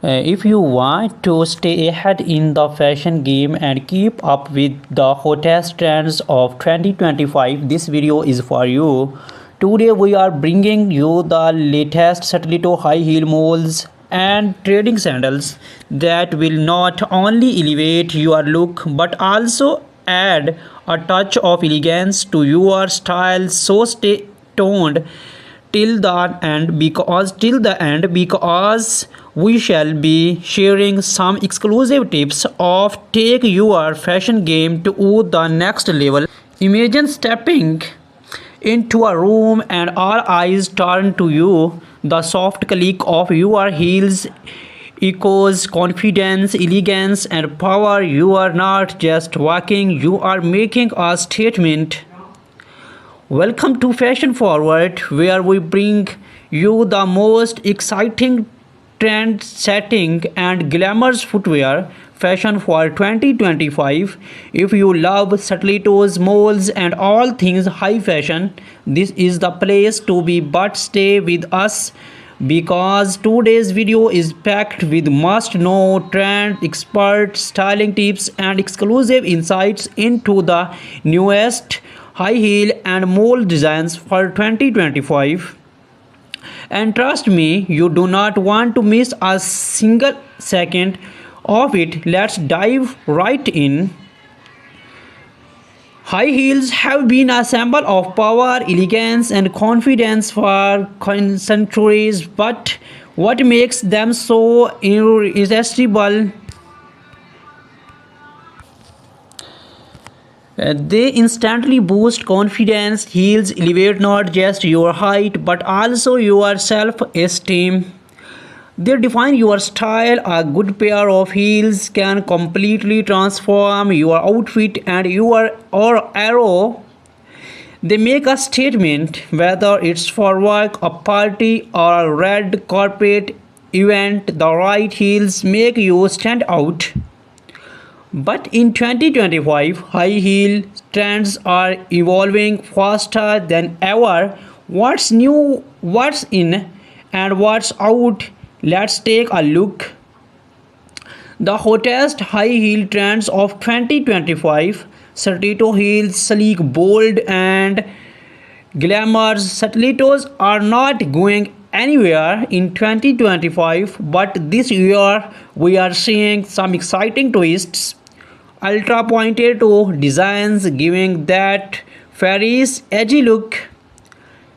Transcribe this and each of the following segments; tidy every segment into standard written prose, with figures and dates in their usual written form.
If you want to stay ahead in the fashion game and keep up with the hottest trends of 2025, this video is for you. Today we are bringing you the latest stiletto high heel moles and trading sandals that will not only elevate your look but also add a touch of elegance to your style. So stay tuned till the end because we shall be sharing some exclusive tips of take your fashion game to the next level. Imagine stepping into a room and all eyes turn to you. The soft click of your heels echoes confidence, elegance, and power. You are not just walking, you are making a statement. Welcome to Fashion Forward, where we bring you the most exciting trend setting and glamorous footwear fashion for 2025. If you love stilettos, moles, and all things high fashion, this is the place to be. But stay with us because today's video is packed with must know trend expert styling tips and exclusive insights into the newest high heel and mole designs for 2025. And trust me, you do not want to miss a single second of it. Let's dive right in. High heels have been a symbol of power, elegance, and confidence for centuries, but what makes them so irresistible? They instantly boost confidence. Heels elevate not just your height but also your self esteem. They define your style. A good pair of heels can completely transform your outfit and your or arrow. They make a statement whether it's for work, a party, or a red carpet event. The right heels make you stand out. But in 2025, high heel trends are evolving faster than ever. What's new, what's in, and what's out? Let's take a look. The hottest high heel trends of 2025: stiletto heels, sleek, bold, and glamorous. Stilettos are not going anywhere in 2025, but this year we are seeing some exciting twists. Ultra pointed toe designs giving that fairy's edgy look,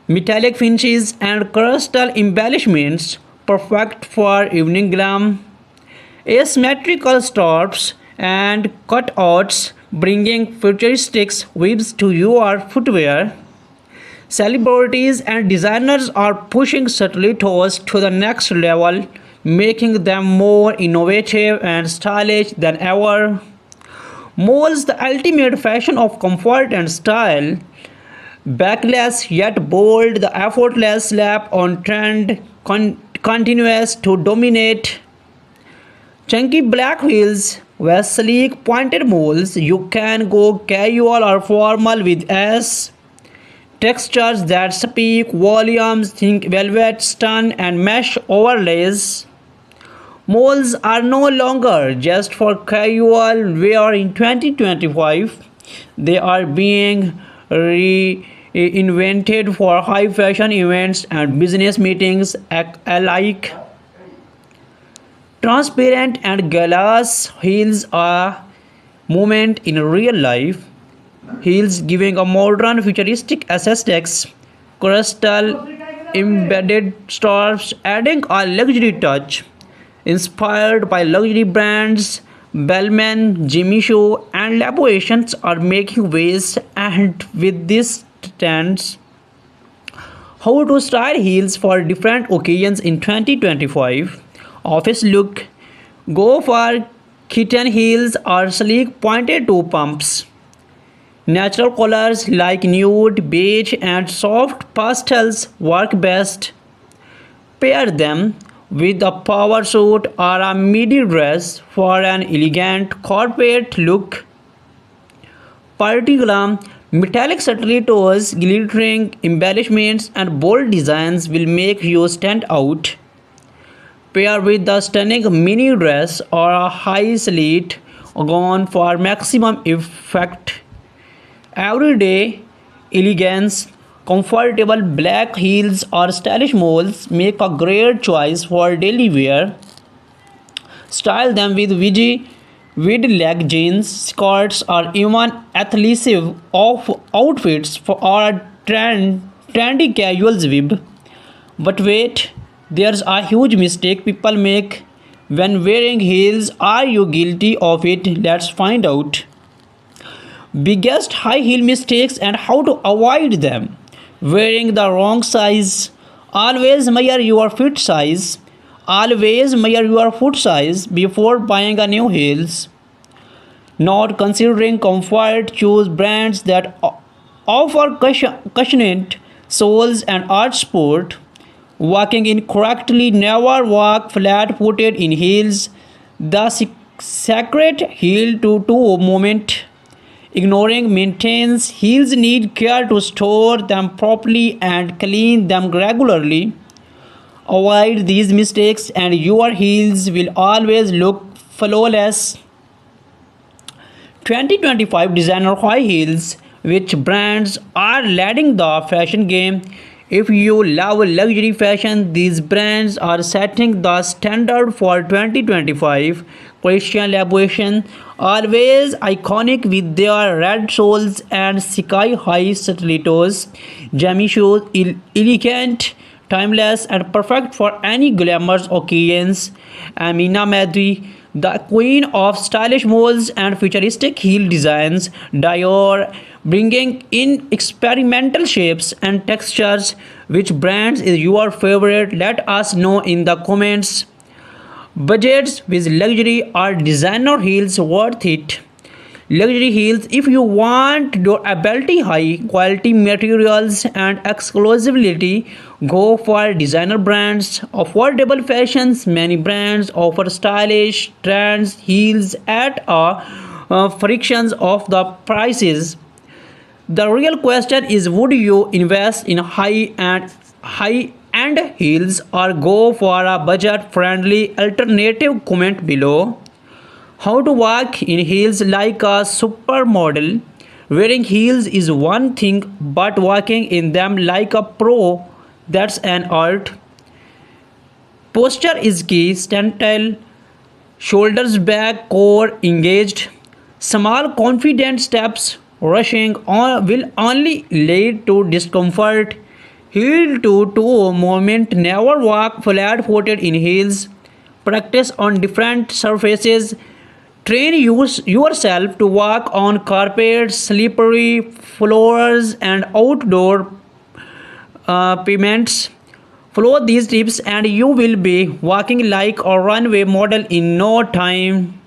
metallic finishes and crystal embellishments perfect for evening glam, asymmetrical straps and cutouts bringing futuristic whips to your footwear. Celebrities and designers are pushing stilettos to the next level, making them more innovative and stylish than ever. Moles, the ultimate fashion of comfort and style, backless yet bold, the effortless slap on trend continues to dominate. Chunky black heels with sleek pointed moles, you can go casual or formal with S. Textures that speak volumes, think velvet, stun, and mesh overlays. Moles are no longer just for casual wear in 2025. They are being reinvented for high fashion events and business meetings alike. Transparent and glass heels are movement in real life. Heels giving a modern futuristic aesthetics, crystal embedded straps adding a luxury touch. Inspired by luxury brands, Bellman, Jimmy Choo, and Laborations are making waves, and with these trends, how to style heels for different occasions in 2025. Office look, go for kitten heels or sleek pointed toe pumps. Natural colors like nude, beige, and soft pastels work best. Pair them with a power suit or a midi dress for an elegant corporate look. Party glam, metallic stilettos, glittering embellishments, and bold designs will make you stand out. Pair with the stunning mini dress or a high slit gown for maximum effect. Everyday elegance, comfortable black heels or stylish moles make a great choice for daily wear. Style them with leg jeans, skirts, or even athleisure off outfits for our trendy casual vibe. But wait, there's a huge mistake people make when wearing heels. Are you guilty of it? Let's find out. Biggest high heel mistakes and how to avoid them. Wearing the wrong size. Always measure your foot size. Always measure your foot size before buying a new heels. Not considering comfort, choose brands that offer cushioned soles and arch support. Walking incorrectly, never walk flat footed in heels. The sacred heel to toe movement. Ignoring maintenance, heels need care to store them properly and clean them regularly. Avoid these mistakes and your heels will always look flawless. 2025 designer high heels. Which brands are leading the fashion game? If you love luxury fashion, these brands are setting the standard for 2025. Christian Louboutin, always iconic with their red soles and sky-high stilettos. Jamie shoes, elegant, timeless, and perfect for any glamorous occasions. Amina Madri, the queen of stylish molds and futuristic heel designs. Dior, bringing in experimental shapes and textures. Which brands is your favorite? Let us know in the comments. Budgets with luxury or designer heels worth it? Luxury heels, if you want durability, high quality materials, and exclusivity, go for designer brands. Affordable fashions, many brands offer stylish trends heels at a fractions of the prices. The real question is, would you invest in high end heels or go for a budget friendly alternative? Comment below. How to walk in heels like a supermodel. Wearing heels is one thing, but walking in them like a pro, that's an art. Posture is key. Stand tall, shoulders back, core engaged. Small confident steps rushing on will only lead to discomfort. Heel to toe movement. Never walk flat footed in heels. Practice on different surfaces. Train yourself to walk on carpets, slippery floors, and outdoor pavements. Follow these tips, and you will be walking like a runway model in no time.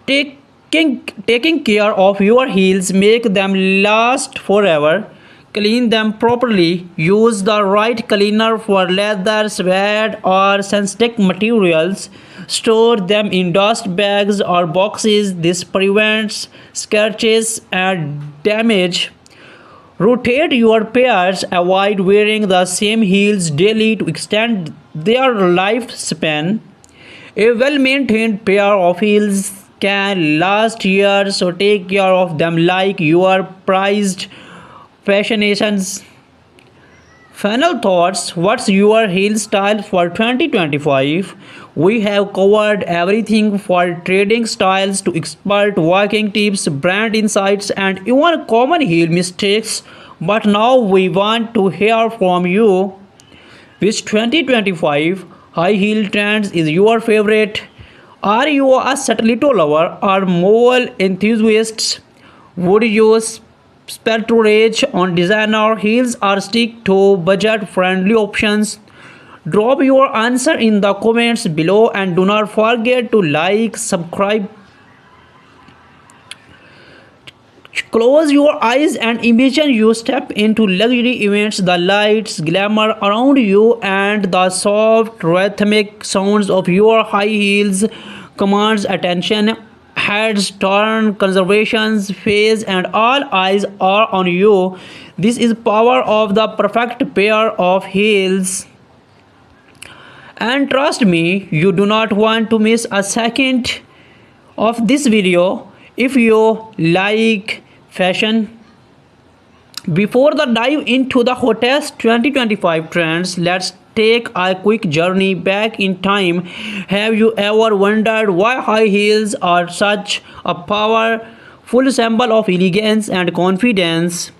Taking care of your heels make them last forever. Clean them properly. Use the right cleaner for leather, suede, or synthetic materials. Store them in dust bags or boxes. This prevents scratches and damage. Rotate your pairs. Avoid wearing the same heels daily to extend their lifespan. A well-maintained pair of heels can last years, so take care of them like your prized fascinations. Final thoughts. What's your heel style for 2025? We have covered everything for trading styles to expert walking tips, brand insights, and even common heel mistakes. But now we want to hear from you. Which 2025 high heel trends is your favorite? Are you a stiletto lover or mole enthusiast? Would you splurge on designer heels or stick to budget friendly options? Drop your answer in the comments below and do not forget to like, subscribe. Close your eyes and imagine you step into luxury events. The lights, glamour around you, and the soft rhythmic sounds of your high heels commands attention. Heads turn, conservations phase, and all eyes are on you. This is power of the perfect pair of heels. And trust me, you do not want to miss a second of this video if you like fashion. Before the dive into the hottest 2025 trends, let's take a quick journey back in time. Have you ever wondered why high heels are such a powerful symbol of elegance and confidence?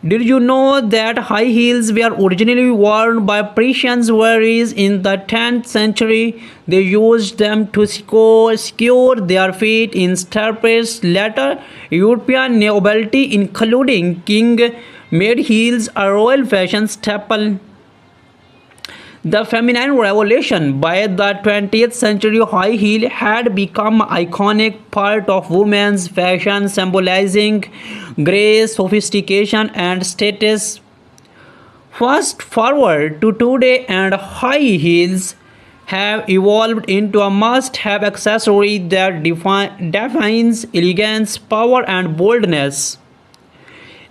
Did you know that high heels were originally worn by Persian warriors in the 10th century? They used them to secure their feet in stirrups. Later, European nobility, including king, made heels a royal fashion staple. The feminine revolution. By the 20th century, high heel had become an iconic part of women's fashion, symbolizing grace, sophistication, and status. Fast forward to today, and high heels have evolved into a must-have accessory that defines elegance, power, and boldness.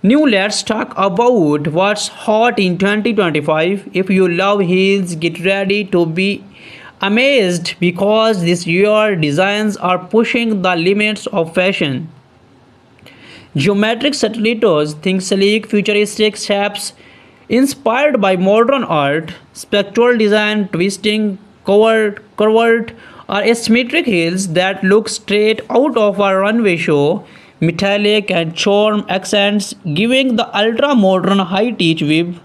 New, let's talk about what's hot in 2025. If you love heels, get ready to be amazed because this year designs are pushing the limits of fashion. Geometric stilettos, think sleek, futuristic shapes inspired by modern art, spectral design, twisting, curved, or asymmetric heels that look straight out of a runway show. Metallic and charm accents giving the ultra modern high teach vibe.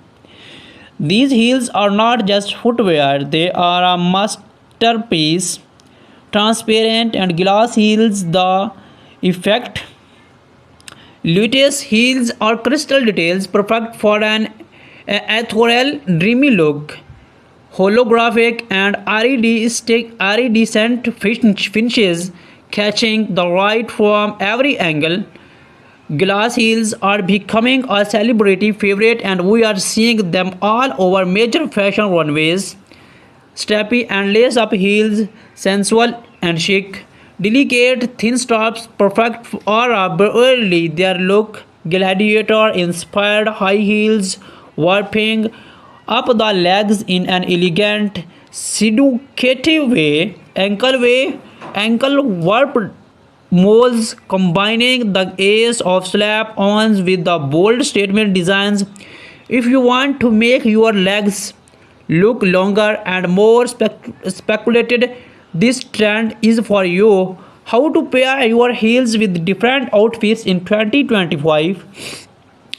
These heels are not just footwear, they are a masterpiece. Transparent and glass heels, the effect. Luteus heels are crystal details, perfect for an ethereal, dreamy look. Holographic and iridescent finishes catching the light from every angle. Glass heels are becoming a celebrity favorite, and we are seeing them all over major fashion runways. Strappy and lace-up heels, sensual and chic. Delicate thin straps, perfect for a burly their look. Gladiator-inspired high heels, warping up the legs in an elegant, seductive way. Ankle warp moles combining the ace of slap-ons with the bold statement designs. If you want to make your legs look longer and more speculated, this trend is for you. How to pair your heels with different outfits in 2025.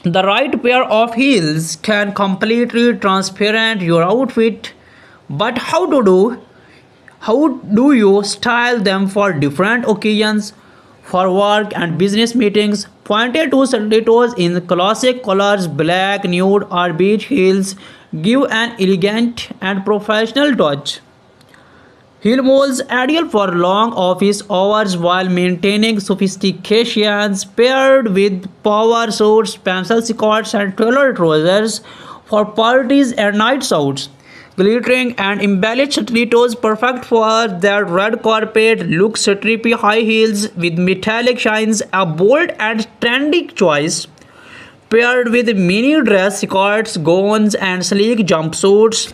The right pair of heels can completely transparent your outfit, but how do you style them for different occasions? For work and business meetings, pointed to stilettos in classic colors, black, nude, or beige heels give an elegant and professional touch. Heel molds ideal for long office hours while maintaining sophistication, paired with power suits, pencil skirts, and tailored trousers for parties and nights out. Glittering and embellished stilettos perfect for their red carpet look. Stripy high heels with metallic shines, a bold and trendy choice. Paired with mini dress skirts, gowns, and sleek jumpsuits.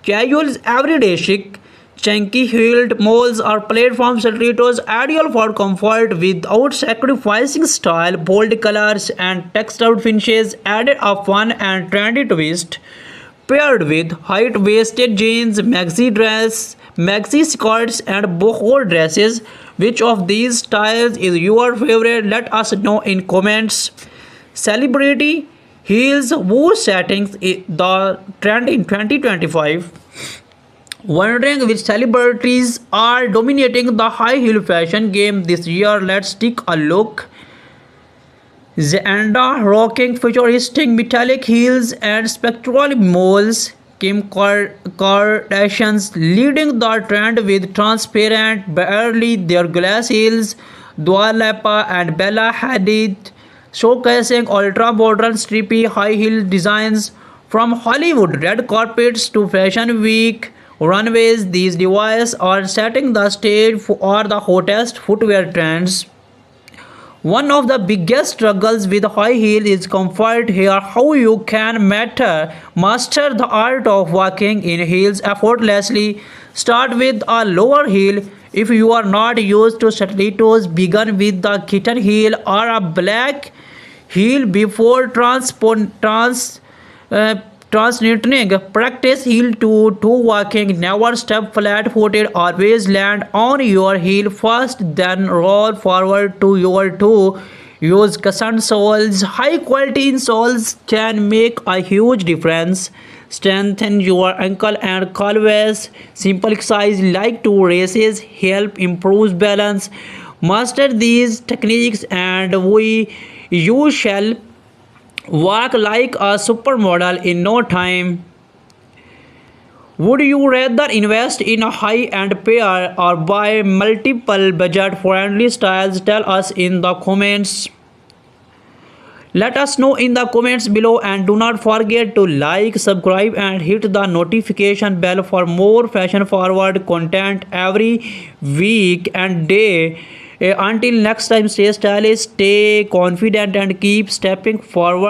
Casual everyday chic. Chunky heeled moles or platform stilettos ideal for comfort without sacrificing style. Bold colors and textured finishes added a fun and trendy twist. Paired with high-waisted jeans, maxi skirts, and boho dresses. Which of these styles is your favorite? Let us know in comments. Celebrity heels who settings the trend in 2025. Wondering which celebrities are dominating the high heel fashion game this year? Let's take a look. Zendaya rocking futuristic metallic heels and spectral moles. Kim Kardashian's leading the trend with transparent, barely their glass heels. Dua Lipa and Bella Hadid showcasing ultra-modern stripy high heel designs from Hollywood red carpets to Fashion Week runways. These devices are setting the stage for the hottest footwear trends. One of the biggest struggles with high heel is comfort. Here, how you can master the art of walking in heels effortlessly. Start with a lower heel. If you are not used to stilettos, begin with the kitten heel or a black heel before uh, transitioning. Practice heel to toe walking. Never step flat footed. Always land on your heel first, then roll forward to your toe. Use cushioned soles. High quality insoles can make a huge difference. Strengthen your ankle and calves. Simple exercise like two races help improve balance. Master these techniques and you shall walk like a supermodel in no time. Would you rather invest in a high-end pair or buy multiple budget-friendly styles? Tell us in the comments. Let us know in the comments below, and do not forget to like, subscribe and hit the notification bell for more fashion forward content every week and day. Until next time, stay stylish, stay confident and keep stepping forward.